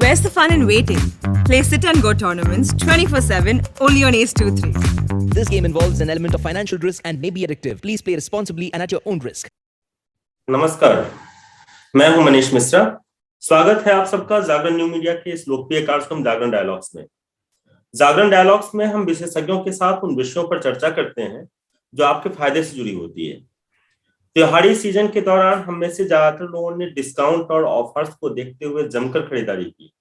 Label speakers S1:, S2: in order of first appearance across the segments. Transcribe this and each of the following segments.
S1: Where's the fun in waiting? Play Sit and Go tournaments 24/7 only on Ace 2-3.
S2: This game involves an element of financial risk and may be addictive. Please play responsibly and at your own risk.
S3: नमस्कार, मैं हूं मनीष मिश्रा। स्वागत है आप सबका जागरण new media के इस लोकप्रिय कार्यक्रम जागरण डायलॉग्स में। जागरण डायलॉग्स में हम विशेषज्ञों के साथ उन विषयों पर चर्चा करते हैं जो आपके फायदे से जुड़ी होती है। त्योहारी सीजन के दौरान हम में से ज्यादातर लोगों ने डिस्काउंट और ऑफर्स को देखते हुए जमकर खरीदारी की।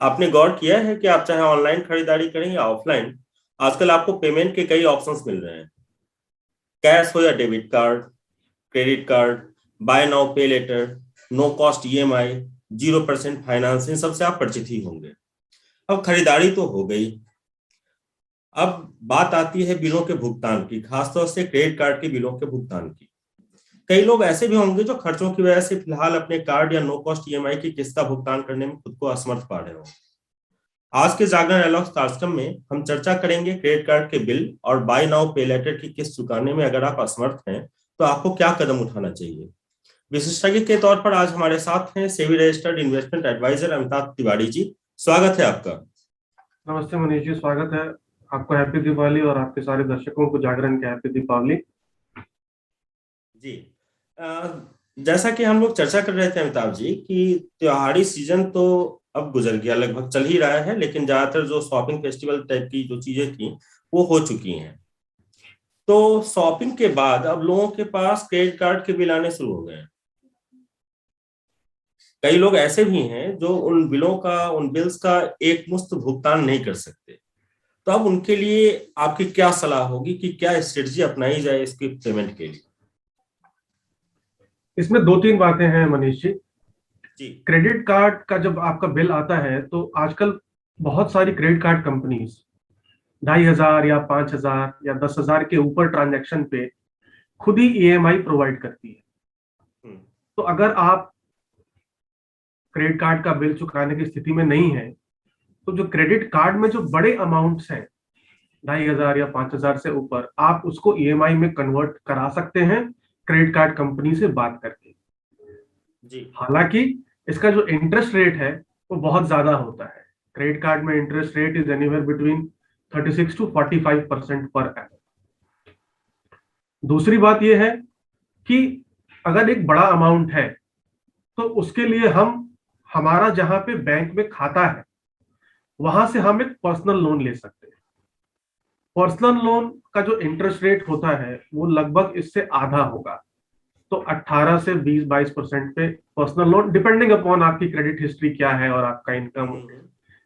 S3: आपने गौर किया है कि आप चाहे ऑनलाइन खरीदारी करें या ऑफलाइन, आजकल आपको पेमेंट के कई ऑप्शंस मिल रहे हैं। कैश हो या debit card, credit card, buy now pay later, no cost EMI, 0% finance, इन सबसे आप परिचित ही होंगे। अब खरीदारी तो हो गई, अब बात आती है बिलों के भुगतान की, खासतौर से क्रेडिट कार्ड के बिलों के भुगतान की। कई लोग ऐसे भी होंगे जो खर्चों की वजह से फिलहाल अपने कार्ड या नो कॉस्ट EMI की किस्त का भुगतान करने में खुद को असमर्थ पा रहे हो। आज के जागरण डायलॉग्स कार्यक्रम में हम चर्चा करेंगे क्रेडिट कार्ड के बिल और बाय नाउ पे लेटर की किस्त चुकाने में अगर आप असमर्थ हैं तो आपको क्या कदम उठाना चाहिए। विशेषज्ञ के तौर पर आज हमारे साथ हैं SEBI registered investment advisor Amitabh Tiwari ji. स्वागत है आपका।
S4: नमस्ते मनीष जी, स्वागत है आपको। हैप्पी दिवाली और आपके सारे दर्शकों को जागरण के हैप्पी दीपावली
S3: जी। जैसा कि हम लोग चर्चा कर रहे थे अमिताभ जी कि त्योहारी सीजन तो अब गुजर गया, लगभग चल ही रहा है, लेकिन ज्यादातर जो शॉपिंग फेस्टिवल टाइप की जो चीजें थी वो हो चुकी हैं। तो शॉपिंग के बाद अब लोगों के पास क्रेडिट कार्ड के बिल आने शुरू हो गए हैं। कई लोग ऐसे भी हैं जो उन बिल्स का एक मुश्त भुगतान नहीं कर सकते। तो अब उनके लिए आपकी क्या सलाह होगी कि क्या स्ट्रेटजी अपनाई जाए इसके पेमेंट के लिए?
S4: इसमें दो तीन बातें हैं मनीष जी। क्रेडिट कार्ड का जब आपका बिल आता है तो आजकल बहुत सारी क्रेडिट कार्ड कंपनीज 2,500 या 5,000 या 10,000 के ऊपर ट्रांजैक्शन पे खुद ही EMI प्रोवाइड करती है। तो अगर आप क्रेडिट कार्ड का बिल चुकाने की स्थिति में नहीं है तो जो क्रेडिट कार्ड में जो बड़े अमाउंट्स हैं 2,500 या 5,000 से ऊपर, आप उसको EMI में कन्वर्ट करा सकते हैं क्रेडिट कार्ड कंपनी से बात करके जी। हालांकि इसका जो इंटरेस्ट रेट है वो बहुत ज्यादा होता है। क्रेडिट कार्ड में interest rate is anywhere between 36 to 45% per annum. दूसरी बात यह है कि अगर एक बड़ा अमाउंट है तो उसके लिए हमारा जहां पे बैंक में खाता है वहां से हम एक पर्सनल लोन ले सकते हैं। पर्सनल लोन का जो इंटरेस्ट रेट होता है वो लगभग इससे आधा होगा, तो 18 से 20-22% पे पर्सनल लोन, डिपेंडिंग अपॉन आपकी क्रेडिट हिस्ट्री क्या है और आपका इनकम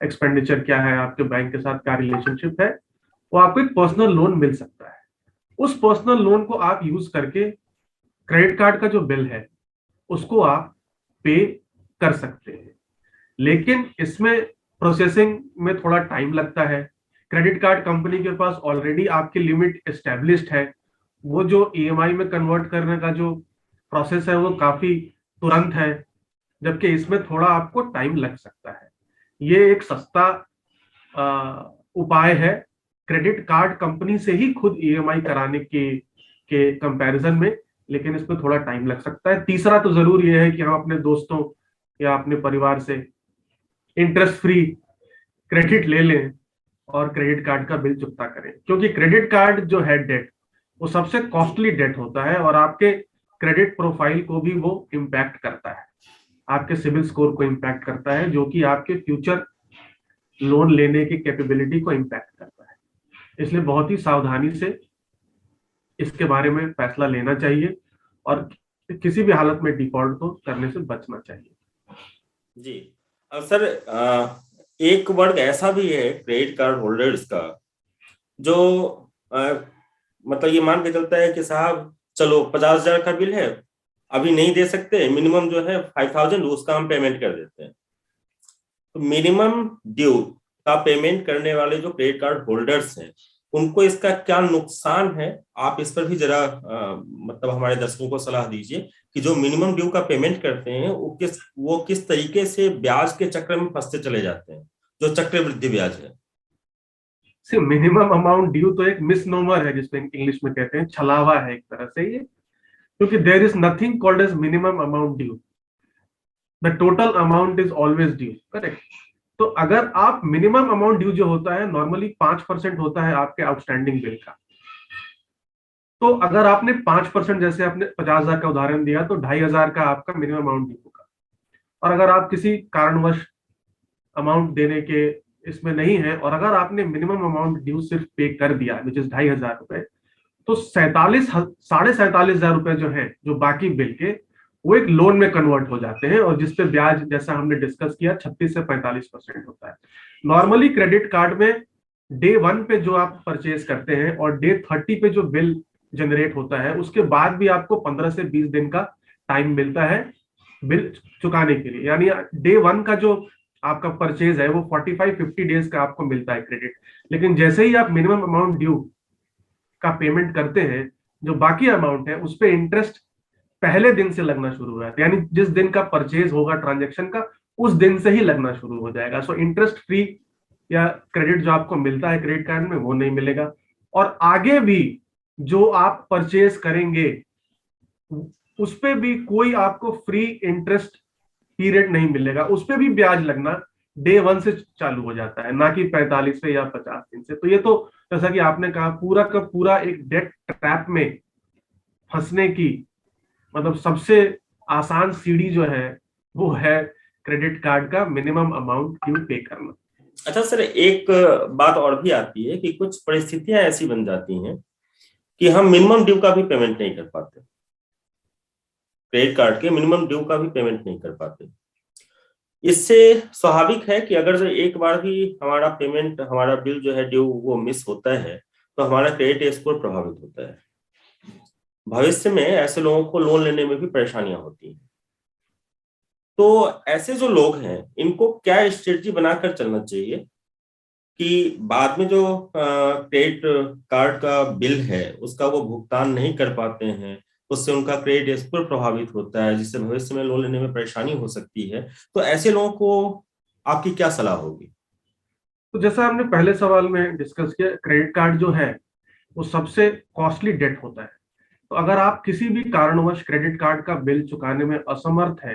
S4: एक्सपेंडिचर क्या है, आपके बैंक के साथ क्या रिलेशनशिप है, वो आपको एक पर्सनल लोन मिल सकता है। उस पर्सनल लोन को आप यूज करके क्रेडिट कार्ड का जो बिल है उसको आप पे कर सकते हैं। लेकिन इसमें प्रोसेसिंग में थोड़ा टाइम लगता है। क्रेडिट कार्ड कंपनी के पास ऑलरेडी आपकी लिमिट एस्टेब्लिश्ड है। वो जो EMI में कन्वर्ट करने का जो प्रोसेस है वो काफी तुरंत है, जबकि इसमें थोड़ा आपको टाइम लग सकता है। ये एक सस्ता उपाय है क्रेडिट कार्ड कंपनी से ही खुद EMI कराने के कंपैरिजन में, लेकिन इसमें थोड़ा टाइम लग सकता है। तीसरा तो जरूर ये है कि हम अपने दोस्तों या अपने परिवार से इंटरेस्ट फ्री क्रेडिट ले लें और क्रेडिट कार्ड का बिल चुकता करें, क्योंकि क्रेडिट कार्ड जो है डेट वो सबसे कॉस्टली डेट होता है और आपके क्रेडिट प्रोफाइल को भी वो इम्पैक्ट करता है, आपके सिविल स्कोर को इम्पैक्ट करता है, जो कि आपके फ्यूचर लोन लेने की कैपेबिलिटी को इम्पैक्ट करता है। इसलिए बहुत ही सावधानी से इसके बारे में फैसला लेना चाहिए और किसी भी हालत में डिफॉल्ट को करने से बचना चाहिए
S3: जी। अब सर, एक वर्ग ऐसा भी है क्रेडिट कार्ड होल्डर्स का जो मतलब ये मान के चलता है कि साहब चलो 50,000 का बिल है, अभी नहीं दे सकते, मिनिमम जो है 5,000 उसका हम पेमेंट कर देते हैं। तो मिनिमम ड्यू का पेमेंट करने वाले जो क्रेडिट कार्ड होल्डर्स हैं उनको इसका क्या नुकसान है, आप इस पर भी जरा मतलब हमारे दर्शकों को सलाह दीजिए कि जो मिनिमम ड्यू का पेमेंट करते हैं वो किस तरीके से ब्याज के चक्र में फंसते चले जाते हैं, जो चक्रवृद्धि ब्याज है।
S4: मिनिमम अमाउंट ड्यू तो एक मिसनोमर है जिसको इंग्लिश में कहते हैं, छलावा है एक तरह से ये, क्योंकि there is nothing called as minimum amount due. The total amount is always due, correct. तो अगर आप मिनिमम अमाउंट ड्यू जो होता है नॉर्मली 5% होता है आपके आउटस्टैंडिंग बिल का। तो अगर आपने 5%, जैसे आपने 50,000 का उदाहरण दिया, तो 2,500 का आपका मिनिमम अमाउंट ड्यू होगा। और अगर आप किसी कारणवश अमाउंट देने के इसमें नहीं है, और अगर आपने मिनिमम अमाउंट ड्यू सिर्फ पे कर दिया विच इज 2,500 रुपए, तो 47,500 रुपए जो है, जो बाकी बिल के, वो एक लोन में कन्वर्ट हो जाते हैं, और जिसपे ब्याज, जैसा हमने डिस्कस किया, 36 से 45% होता है। नॉर्मली क्रेडिट कार्ड में डे 1 पे जो आप परचेज करते हैं और डे 30 पे जो बिल जनरेट होता है, उसके बाद भी आपको 15 से 20 दिन का टाइम मिलता है बिल चुकाने के लिए। यानी डे 1 का जो आपका परचेज है वो 45-50 डेज का आपको मिलता है क्रेडिट। लेकिन जैसे ही आप मिनिमम अमाउंट ड्यू का पेमेंट करते हैं, जो बाकी अमाउंट है उस पर इंटरेस्ट पहले दिन से लगना शुरू हो जाता है। यानी जिस दिन का परचेज होगा ट्रांजेक्शन का, उस दिन से ही लगना शुरू हो जाएगा। सो इंटरेस्ट फ्री या क्रेडिट जो आपको मिलता है क्रेडिट कार्ड में, वो नहीं मिलेगा। और आगे भी जो आप परचेज करेंगे उस पे भी कोई आपको फ्री इंटरेस्ट पीरियड नहीं मिलेगा, उस पे भी ब्याज लगना डे 1 से चालू हो जाता है, ना कि 45 से या 50 दिन से। तो ये तो जैसा कि आपने कहा, पूरा का पूरा एक डेट ट्रैप में फंसने की मतलब सबसे आसान सीढ़ी जो है वो है क्रेडिट कार्ड का मिनिमम अमाउंट ड्यू पे करना।
S3: अच्छा सर, एक बात और भी आती है कि कुछ परिस्थितियां ऐसी बन जाती हैं कि हम मिनिमम ड्यू का भी पेमेंट नहीं कर पाते, क्रेडिट कार्ड के मिनिमम ड्यू का भी पेमेंट नहीं कर पाते। इससे स्वाभाविक है कि अगर एक बार भी हमारा पेमेंट, हमारा बिल जो है ड्यू, वो मिस होता है, तो हमारा क्रेडिट स्कोर प्रभावित होता है। भविष्य में ऐसे लोगों को लोन लेने में भी परेशानियां होती हैं। तो ऐसे जो लोग हैं, इनको क्या स्ट्रेटजी बनाकर चलना चाहिए कि बाद में जो क्रेडिट कार्ड का बिल है उसका वो भुगतान नहीं कर पाते हैं, उससे उनका क्रेडिट स्कोर प्रभावित होता है, जिससे भविष्य में लोन लेने में परेशानी हो सकती है। तो ऐसे लोगों को आपकी क्या सलाह होगी?
S4: तो जैसा हमने पहले सवाल में डिस्कस किया, क्रेडिट कार्ड जो है वो सबसे कॉस्टली डेट होता है। तो अगर आप किसी भी कारणवश क्रेडिट कार्ड का बिल चुकाने में असमर्थ है,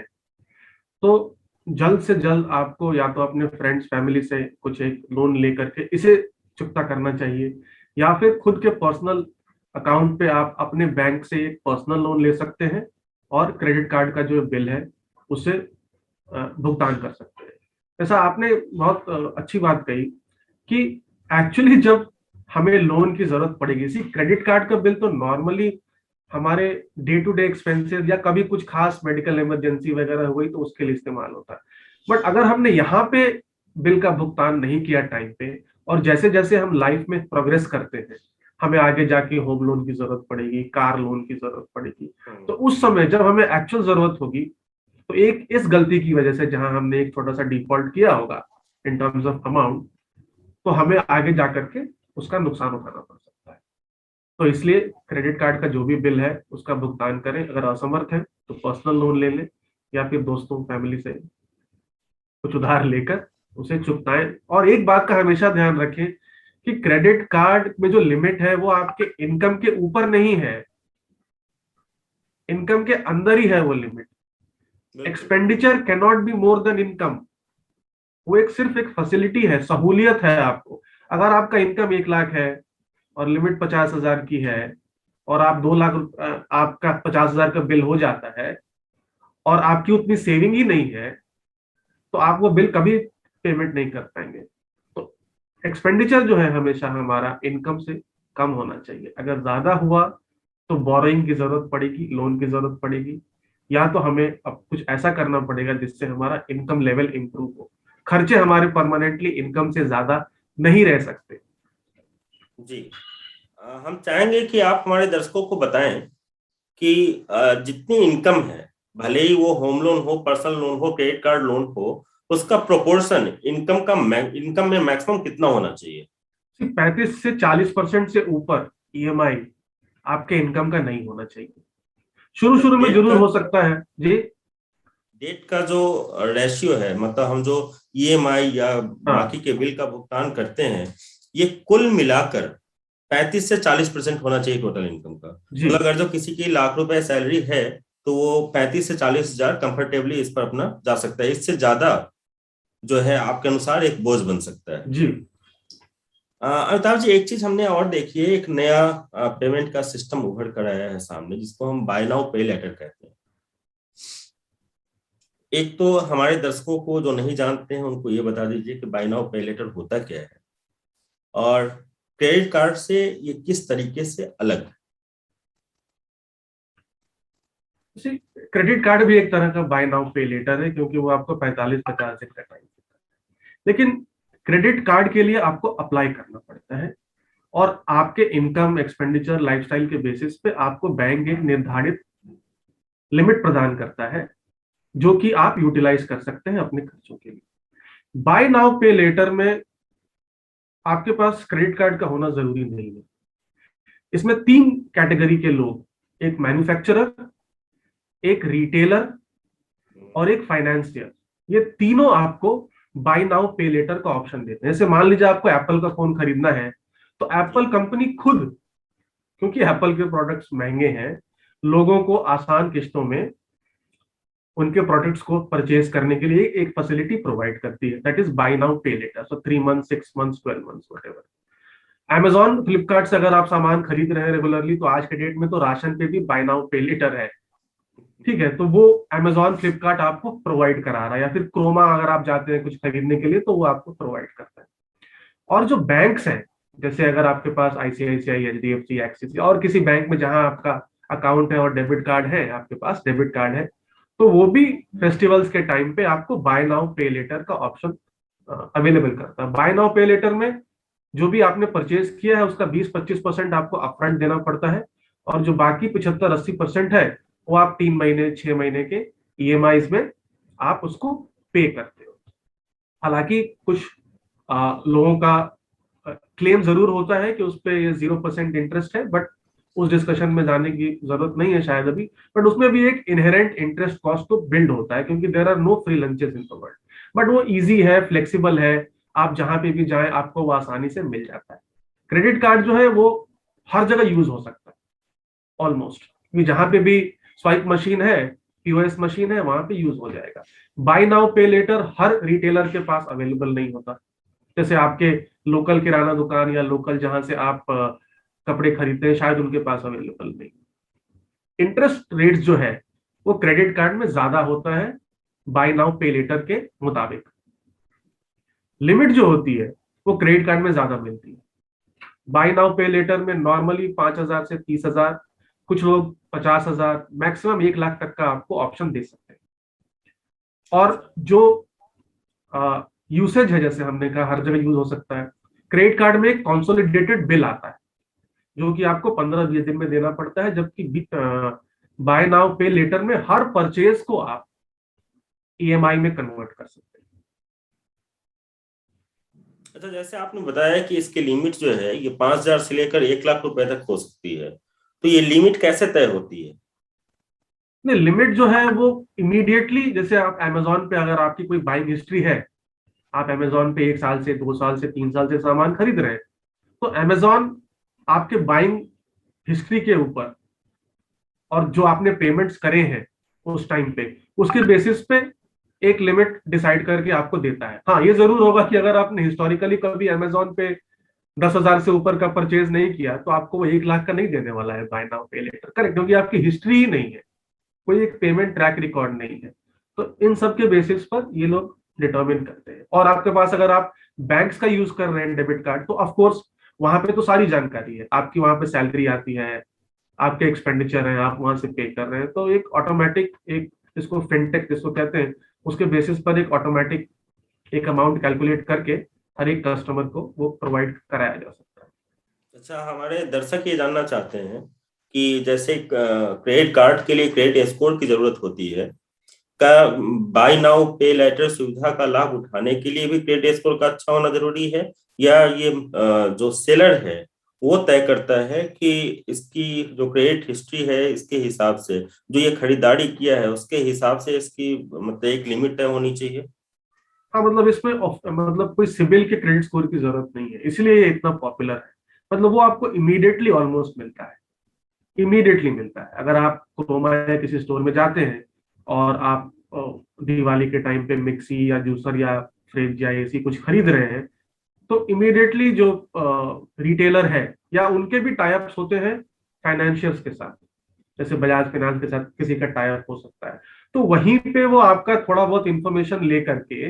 S4: तो जल्द से जल्द आपको या तो अपने फ्रेंड्स फैमिली से कुछ एक लोन लेकर के इसे चुकता करना चाहिए, या फिर खुद के पर्सनल अकाउंट पे आप अपने बैंक से एक पर्सनल लोन ले सकते हैं और क्रेडिट कार्ड का जो बिल है उसे भुगतान कर सकते हैं। ऐसा आपने बहुत अच्छी बात कही कि एक्चुअली जब हमें लोन की जरूरत पड़ेगी, इसी क्रेडिट कार्ड का बिल तो नॉर्मली हमारे डे टू डे एक्सपेंसेस या कभी कुछ खास मेडिकल इमरजेंसी वगैरह हुई तो उसके लिए इस्तेमाल होता है। बट अगर हमने यहाँ पे बिल का भुगतान नहीं किया टाइम पे, और जैसे जैसे हम लाइफ में प्रोग्रेस करते हैं, हमें आगे जाके होम लोन की जरूरत पड़ेगी, कार लोन की जरूरत पड़ेगी, तो उस समय जब हमें एक्चुअल जरूरत होगी, तो एक इस गलती की वजह से जहां हमने एक छोटा सा डिफॉल्ट किया होगा इन टर्म्स ऑफ अमाउंट, तो हमें आगे जाकर के उसका नुकसान उठाना पड़ सकता है। तो इसलिए क्रेडिट कार्ड का जो भी बिल है उसका भुगतान करें। अगर असमर्थ है तो पर्सनल लोन ले लें, या फिर दोस्तों फैमिली से कुछ उधार लेकर उसे चुकाएं। और एक बात का हमेशा ध्यान रखें कि क्रेडिट कार्ड में जो लिमिट है वो आपके इनकम के ऊपर नहीं है, इनकम के अंदर ही है वो limit. Expenditure can not be more than income. वो एक सिर्फ एक फैसिलिटी है, सहूलियत है आपको। अगर आपका इनकम 1 लाख है और लिमिट 50,000 की है, और आप 2 लाख आपका 50,000 का बिल हो जाता है और आपकी उतनी सेविंग ही नहीं है, तो आप वो बिल कभी पेमेंट नहीं कर पाएंगे। तो एक्सपेंडिचर जो है हमेशा हमारा इनकम से कम होना चाहिए। अगर ज्यादा हुआ तो बोरोइंग की जरूरत पड़ेगी, लोन की जरूरत पड़ेगी, या तो हमें अब कुछ ऐसा करना पड़ेगा जिससे हमारा इनकम लेवल इंप्रूव हो। खर्चे हमारे परमानेंटली इनकम से ज्यादा नहीं रह सकते।
S3: जी, हम चाहेंगे कि आप हमारे दर्शकों को बताएं कि जितनी इनकम है, भले ही वो होम लोन हो, पर्सनल लोन हो, क्रेडिट कार्ड लोन हो, उसका प्रोपोर्शन इनकम में मैक्सिमम कितना होना चाहिए?
S4: 35 से 40% से ऊपर ईएमआई आपके इनकम का नहीं होना चाहिए। शुरू में जरूर हो सकता है जी।
S3: डेट का जो रेशियो है, मतलब हम जो ईएमआई या बाकी के बिल का भुगतान करते हैं, ये कुल मिलाकर 35 से 40% होना चाहिए टोटल इनकम का। मतलब अगर जो किसी की लाख रुपए सैलरी है तो वो 35 से 40 हजार कंफर्टेबली इस पर अपना जा सकता है। इससे ज्यादा जो है आपके अनुसार एक बोझ बन सकता है।
S4: जी।
S3: अमिताभ जी, एक चीज हमने और देखी है, एक नया पेमेंट का सिस्टम उभर कर आया है सामने, जिसको हम बाय नाउ पे लेटर कहते हैं। एक तो हमारे दर्शकों को जो नहीं जानते हैं उनको ये बता दीजिए कि बाय नाउ पे लेटर होता क्या है और क्रेडिट कार्ड से ये किस तरीके से अलग है।
S4: क्रेडिट कार्ड भी एक तरह का बाय नाउ पे लेटर है, क्योंकि वो आपको 45-50 दिन का टाइम देता है। लेकिन क्रेडिट कार्ड के लिए आपको अप्लाई करना पड़ता है और आपके इनकम, एक्सपेंडिचर, लाइफस्टाइल के बेसिस पे आपको बैंक एक निर्धारित लिमिट प्रदान करता है जो कि आप यूटिलाइज कर सकते हैं अपने खर्चों के लिए। बाय नाउ पे लेटर में आपके पास क्रेडिट कार्ड का होना जरूरी नहीं है। इसमें 3 कैटेगरी के लोग, एक मैन्युफैक्चरर, एक रिटेलर और एक फाइनेंसियर, ये तीनों आपको बाय नाउ पे लेटर का ऑप्शन देते हैं। जैसे मान लीजिए आपको एप्पल का फोन खरीदना है, तो एप्पल कंपनी खुद, क्योंकि एप्पल के प्रोडक्ट्स महंगे हैं, लोगों को आसान किस्तों में उनके प्रोडक्ट्स को परचेज करने के लिए एक फैसिलिटी प्रोवाइड करती है, that is by now pay letter. So 3 month, 6 month, 12 month, whatever. Amazon, Flipkart से अगर आप सामान खरीद रहे हैं रेगुलरली, तो आज के डेट में तो राशन पे भी बाय नाउ पे लेटर है, ठीक है। तो वो अमेजॉन, फ्लिपकार्ट आपको प्रोवाइड करा रहा है, या फिर क्रोमा अगर आप जाते हैं कुछ खरीदने के लिए तो वो आपको प्रोवाइड करता है। और जो बैंक्स हैं, जैसे अगर आपके पास आईसीआईसीआई, एचडीएफसी, एक्सिस और किसी बैंक में जहां आपका अकाउंट है और डेबिट कार्ड है, आपके पास डेबिट कार्ड है, तो वो भी फेस्टिवल्स के टाइम पे आपको बाय नाउ पे लेटर का ऑप्शन अवेलेबल करता है। बाय नाउ पे लेटर में जो भी आपने परचेज किया है उसका 20-25% आपको अपफ्रंट देना पड़ता है, और जो बाकी 75-80% है वो आप 3 महीने, 6 महीने के ईएमआईज में आप उसको पे करते हो। हालांकि कुछ लोगों का क्लेम जरूर होता है कि उस पर 0% इंटरेस्ट है, बट उस डिस्कशन में जाने की जरूरत नहीं है शायद अभी। बट उसमें भी एक इनहेरेंट इंटरेस्ट कॉस्ट तो बिल्ड होता है, क्योंकि there are no free lunches in the world. But वो इजी है, फ्लेक्सिबल है, आप जहां पे भी जाएं आपको वो आसानी से मिल जाता है। क्रेडिट कार्ड जो है वो हर जगह यूज हो सकता है ऑलमोस्ट, क्योंकि जहां पे भी स्वाइप मशीन है, पीओएस मशीन है, वहां पे यूज हो जाएगा। बाय नाउ पे लेटर हर रिटेलर के पास अवेलेबल नहीं होता। जैसे आपके लोकल किराना दुकान या लोकल जहां से आप कपड़े खरीदते हैं, शायद उनके पास अवेलेबल नहीं। इंटरेस्ट रेट जो है वो क्रेडिट कार्ड में ज्यादा होता है बाय नाउ पे लेटर के मुताबिक। लिमिट जो होती है वो क्रेडिट कार्ड में ज्यादा मिलती है। बाय नाउ पे लेटर में नॉर्मली 5,000 से 30,000, कुछ लोग 50,000, मैक्सिमम 1 लाख तक का आपको ऑप्शन दे सकते हैं। और जो यूसेज है, जैसे हमने कहा हर जगह यूज हो सकता है, क्रेडिट कार्ड में एक कंसोलिडेटेड बिल आता है जो कि आपको 15-20 दिन में देना पड़ता है, जबकि बाय नाउ पे लेटर में हर परचेज को आप ईएमआई में कन्वर्ट कर सकते हैं।
S3: अच्छा, जैसे आपने बताया कि इसकी लिमिट जो है ये 5,000 से लेकर 1 लाख रुपए तक हो सकती है, तो ये लिमिट कैसे तय होती है?
S4: नहीं, लिमिट जो है वो इमीडिएटली, जैसे आप अमेजोन पे अगर आपकी कोई बाइंग हिस्ट्री है, आप अमेजोन पे 1 साल से, 2 साल से, 3 साल से सामान खरीद रहे हैं, तो अमेजोन आपके बाइंग हिस्ट्री के ऊपर और जो आपने पेमेंट्स करे हैं उस टाइम पे, उसके बेसिस पे एक लिमिट डिसाइड करके आपको देता है। हाँ, ये जरूर होगा कि अगर आपने हिस्टोरिकली कभी अमेजोन पे 10,000 से ऊपर का परचेज नहीं किया, तो आपको वो 1 लाख का नहीं देने वाला है bye now pay letter, correct, क्योंकि आपकी हिस्ट्री ही नहीं है, कोई एक पेमेंट ट्रैक रिकॉर्ड नहीं है। तो इन सब के बेसिस पर ये लोग डिटरमिन करते हैं। और आपके पास अगर आप बैंक्स का यूज कर रहे हैं डेबिट कार्ड, तो ऑफकोर्स वहां पे तो सारी जानकारी है आपकी, वहां पे सैलरी आती है, आपके एक्सपेंडिचर है, आप वहां से पे कर रहे हैं, तो एक ऑटोमेटिक, एक इसको फिनटेक जिसको कहते हैं, उसके बेसिस पर एक ऑटोमेटिक एक अमाउंट कैलकुलेट करके हर एक कस्टमर को वो प्रोवाइड कराया जा सकता है।
S3: अच्छा, हमारे दर्शक ये जानना चाहते हैं कि जैसे क्रेडिट कार्ड के लिए क्रेडिट स्कोर की जरूरत होती है, क्या बाय नाउ पे लेटर सुविधा का लाभ उठाने के लिए भी क्रेडिट स्कोर का अच्छा होना जरूरी है, या ये जो सेलर है वो तय करता है कि इसकी जो क्रेडिट हिस्ट्री है इसके हिसाब से, जो ये खरीदारी किया है उसके हिसाब से इसकी मतलब एक लिमिट है होनी चाहिए?
S4: हाँ, मतलब इसमें मतलब कोई सिबिल के क्रेडिट स्कोर की जरूरत नहीं है, इसलिए ये इतना पॉपुलर है। मतलब वो आपको इमीडिएटली ऑलमोस्ट मिलता है। इमीडिएटली मिलता है। अगर आप क्रोमा या किसी स्टोर में जाते हैं और आप दिवाली के टाइम पे मिक्सी या जूसर या फ्रिज या एसी कुछ खरीद रहे हैं, तो इमीडिएटली जो रिटेलर है या उनके भी टाई अप्स होते हैं फाइनेंशियल्स के साथ, जैसे बजाज फाइनेंस के साथ किसी का टाई अप हो सकता है, तो वहीं पे वो आपका थोड़ा बहुत इंफॉर्मेशन ले करके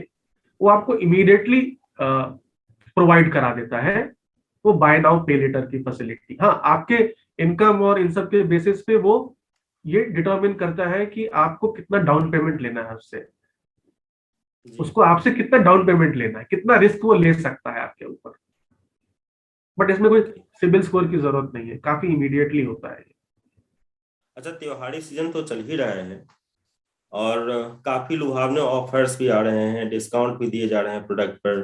S4: वो आपको इमीडिएटली प्रोवाइड करा देता है वो बाय नाउ पे लेटर की फैसिलिटी। हाँ, आपके इनकम और इन सब के बेसिस पे वो ये डिटरमिन करता है कि आपको कितना डाउन पेमेंट लेना है उसको आपसे कितना डाउन पेमेंट लेना है, कितना रिस्क वो ले सकता है आपके ऊपर। बट इसमें कोई सिबिल स्कोर की जरूरत नहीं है, काफी इमीडिएटली होता है।
S3: अच्छा, त्योहारी सीजन तो चल ही रहा है और काफी लुभावने ऑफर्स भी आ रहे हैं, डिस्काउंट भी दिए जा रहे हैं प्रोडक्ट पर,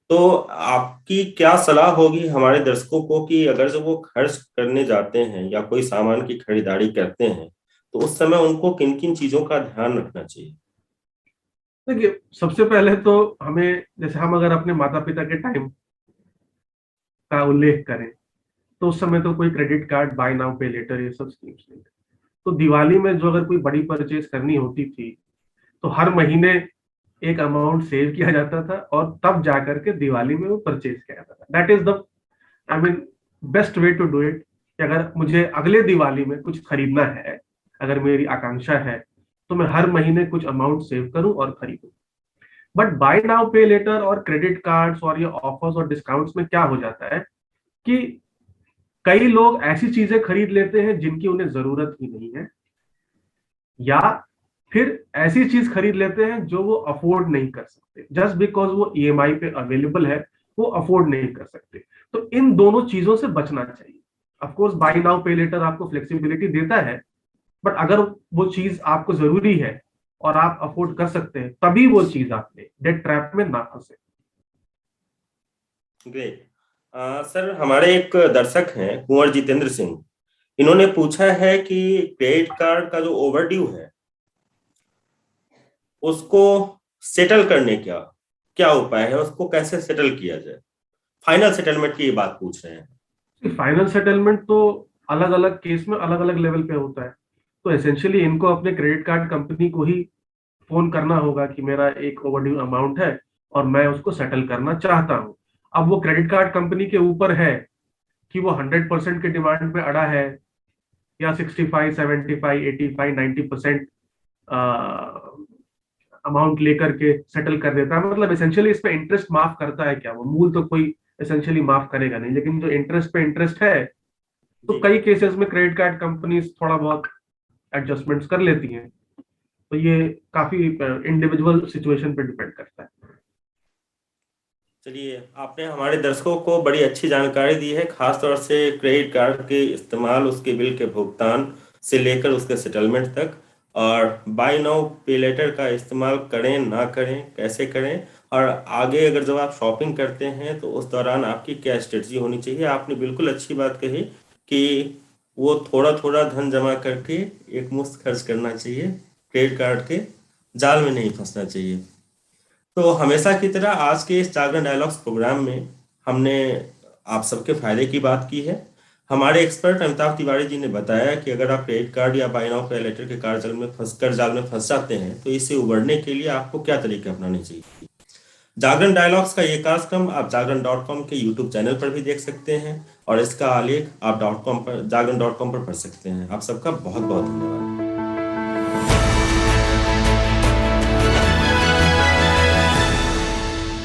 S3: तो आपकी क्या सलाह होगी हमारे दर्शकों को कि अगर जब वो खर्च करने जाते हैं या कोई सामान की खरीदारी करते हैं तो उस समय उनको किन किन चीजों का ध्यान रखना चाहिए?
S4: देखिए, सबसे पहले तो हमें, जैसे हम अगर अपने माता पिता के टाइम का उल्लेख करें तो उस समय तो कोई credit card, buy now pay letter, ये सब स्कीम्स नहीं थे। तो दिवाली में जो अगर कोई बड़ी परचेज करनी होती थी तो हर महीने एक अमाउंट सेव किया जाता था और तब जाकर के दिवाली में वो परचेज किया जाता था। That is the, I mean, best way to do it. कि अगर मुझे अगले दिवाली में कुछ खरीदना है, अगर मेरी आकांक्षा है, तो मैं हर महीने कुछ अमाउंट सेव करूं और खरीदूं। But by now pay letter और क्रेडिट कार्ड्स और ये ऑफर्स और डिस्काउंट्स में क्या हो जाता है कि कई लोग ऐसी चीजें खरीद लेते हैं जिनकी उन्हें जरूरत ही नहीं है, या फिर ऐसी चीज खरीद लेते हैं जो वो अफोर्ड नहीं कर सकते, जस्ट बिकॉज वो ईएमआई पे अवेलेबल है, वो अफोर्ड नहीं कर सकते। तो इन दोनों चीजों से बचना चाहिए। Of course buy now pay letter आपको फ्लेक्सिबिलिटी देता है, बट अगर वो चीज आपको जरूरी है और आप अफोर्ड कर सकते हैं, तभी वो चीज आप ले, डेट ट्रैप में ना फंसे।
S3: ग्रेट। सर, हमारे एक दर्शक हैं कुंवर जितेंद्र सिंह, इन्होंने पूछा है कि क्रेडिट कार्ड का जो ओवरड्यू है उसको सेटल करने क्या क्या उपाय है, उसको कैसे सेटल किया जाए? फाइनल सेटलमेंट की ये बात पूछ रहे हैं।
S4: फाइनल सेटलमेंट तो अलग अलग केस में अलग अलग लेवल पे होता है। तो एसेंशियली इनको अपने क्रेडिट कार्ड कंपनी को ही फोन करना होगा कि मेरा एक ओवरड्यू अमाउंट है और मैं उसको सेटल करना चाहता हूं। अब वो क्रेडिट कार्ड कंपनी के ऊपर है कि वो 100% के डिमांड पे अड़ा है या 65, 75, 85, 90% अमाउंट लेकर के सेटल कर देता है। मतलब एसेंशियली इस पे इंटरेस्ट माफ करता है क्या? वो मूल तो कोई एसेंशियली माफ करेगा नहीं, लेकिन जो इंटरेस्ट पे इंटरेस्ट है, तो कई केसेस में क्रेडिट कार्ड कंपनीज थोड़ा बहुत एडजस्टमेंट्स कर लेती हैं। तो ये काफी इंडिविजुअल सिचुएशन पे डिपेंड करता है।
S3: चलिए, आपने हमारे दर्शकों को बड़ी अच्छी जानकारी दी है, खासतौर से क्रेडिट कार्ड के इस्तेमाल, उसके बिल के भुगतान से लेकर उसके सेटलमेंट तक, और बाय नाउ पे लेटर का इस्तेमाल करें ना करें, कैसे करें, और आगे अगर जब आप शॉपिंग करते हैं तो उस दौरान आपकी क्या स्ट्रेटजी होनी चाहिए। आपने बिल्कुल अच्छी बात कही कि वो थोड़ा थोड़ा धन जमा करके एक मुश्त खर्च करना चाहिए, क्रेडिट कार्ड के जाल में नहीं फंसना चाहिए। तो हमेशा की तरह आज के इस जागरण डायलॉग्स प्रोग्राम में हमने आप सबके फायदे की बात की है। हमारे एक्सपर्ट अमिताभ तिवारी जी ने बताया कि अगर आप क्रेडिट कार्ड या बाय नाउ पे लेटर के जाल में फंस जाते हैं तो इससे उबरने के लिए आपको क्या तरीके अपनाने चाहिए। जागरण डायलॉग्स का ये कार्यक्रम आप जागरण.com के यूट्यूब चैनल पर भी देख सकते हैं और इसका आलेख आप जागरण.com पर पढ़ सकते हैं। आप सबका बहुत बहुत धन्यवाद।